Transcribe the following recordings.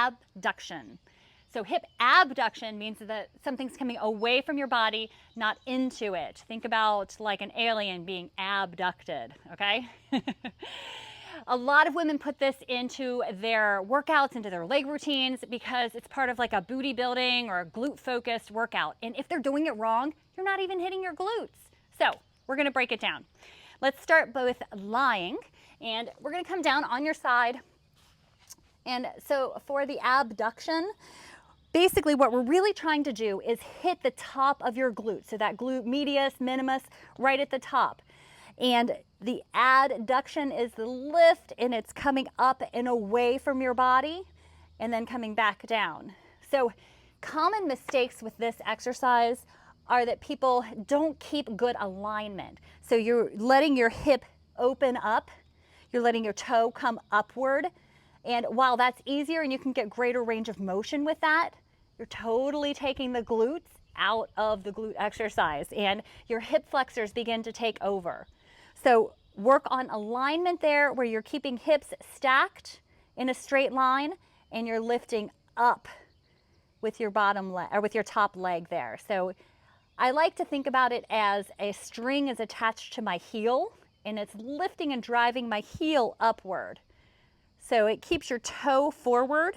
abduction. So hip abduction means that something's coming away from your body, not into it. Think about like an alien being abducted, okay? A lot of women put this into their workouts, into their leg routines, because it's part of like a booty building or a glute focused workout. And if they're doing it wrong, you're not even hitting your glutes. So we're gonna break it down. Let's start with lying, and we're gonna come down on your side. And so for the abduction, basically what we're really trying to do is hit the top of your glute. So that glute medius, minimus, right at the top. And the adduction is the lift, and it's coming up and away from your body and then coming back down. So common mistakes with this exercise are that people don't keep good alignment. So you're letting your hip open up, you're letting your toe come upward. And while that's easier and you can get greater range of motion with that, you're totally taking the glutes out of the glute exercise, and your hip flexors begin to take over. So work on alignment there, where you're keeping hips stacked in a straight line and you're lifting up with your bottom leg, or with your top leg there. So I like to think about it as a string is attached to my heel, and it's lifting and driving my heel upward. So it keeps your toe forward,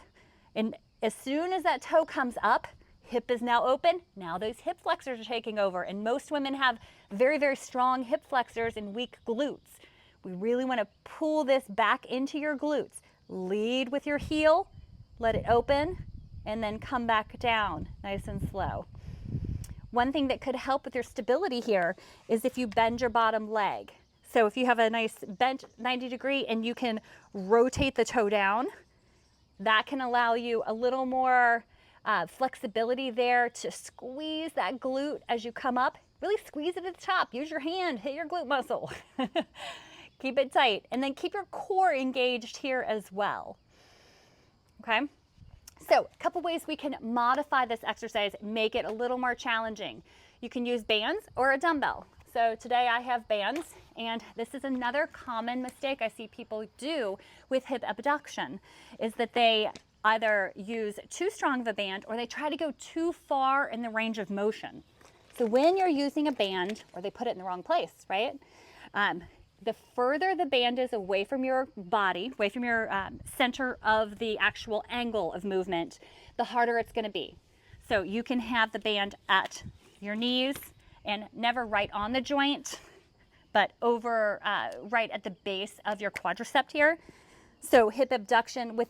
and as soon as that toe comes up, hip is now open. Now those hip flexors are taking over, and most women have very, very strong hip flexors and weak glutes. We really want to pull this back into your glutes. Lead with your heel, let it open, and then come back down nice and slow. One thing that could help with your stability here is if you bend your bottom leg. So if you have a nice bent 90 degree and you can rotate the toe down, that can allow you a little more flexibility there to squeeze that glute as you come up. Really squeeze it at the top. Use your hand, hit your glute muscle. Keep it tight, and then keep your core engaged here as well. Okay? So a couple ways we can modify this exercise, make it a little more challenging. You can use bands or a dumbbell. So today I have bands, and this is another common mistake I see people do with hip abduction, is that they either use too strong of a band or they try to go too far in the range of motion. So when you're using a band, or they put it in the wrong place, right? The further the band is away from your body, away from your center of the actual angle of movement, the harder it's going to be. So you can have the band at your knees and never right on the joint, but over right at the base of your quadricep here. So hip abduction with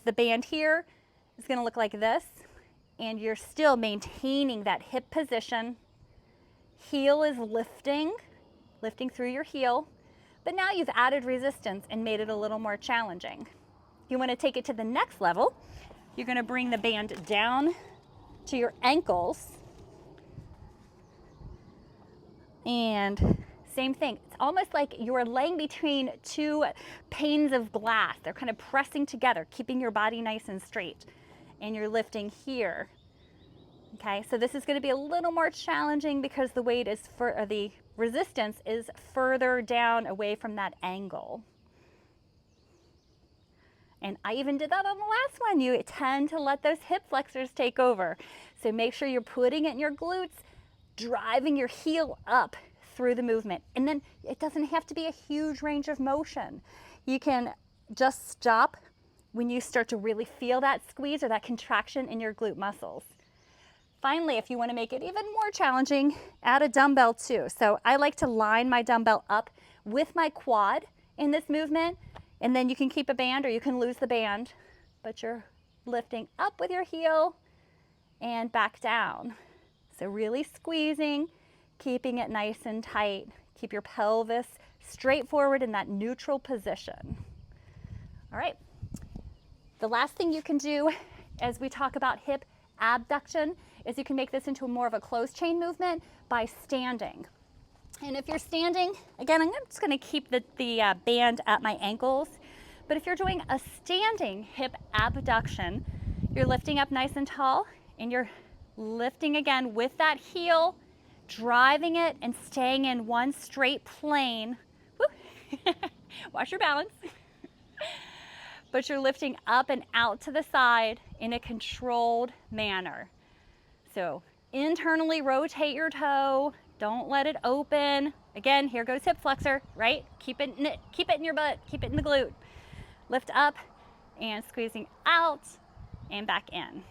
the band here is going to look like this, and you're still maintaining that hip position. Heel is lifting through your heel, but now you've added resistance and made it a little more challenging. You want to take it to the next level. You're going to bring the band down to your ankles, and same thing. It's almost like you're laying between two panes of glass. They're kind of pressing together, keeping your body nice and straight, and you're lifting here. Okay, so this is going to be a little more challenging because the weight is the resistance is further down away from that angle. And I even did that on the last one. You tend to let those hip flexors take over. So make sure you're putting it in your glutes, driving your heel up through the movement. And then it doesn't have to be a huge range of motion. You can just stop when you start to really feel that squeeze or that contraction in your glute muscles. Finally, if you want to make it even more challenging, add a dumbbell too. So I like to line my dumbbell up with my quad in this movement, and then you can keep a band or you can lose the band, but you're lifting up with your heel and back down. So really squeezing, keeping it nice and tight. Keep your pelvis straight forward in that neutral position. All right. The last thing you can do as we talk about hip abduction is you can make this into more of a closed chain movement by standing. And if you're standing, again, I'm just going to keep the band at my ankles. But if you're doing a standing hip abduction, you're lifting up nice and tall, and you're lifting again with that heel, driving it and staying in one straight plane. Watch your balance. but you're lifting up and out to the side in a controlled manner. So internally rotate your toe, don't let it open. Again, here goes hip flexor, right? Keep it in your butt, keep it in the glute. Lift up and squeezing out and back in.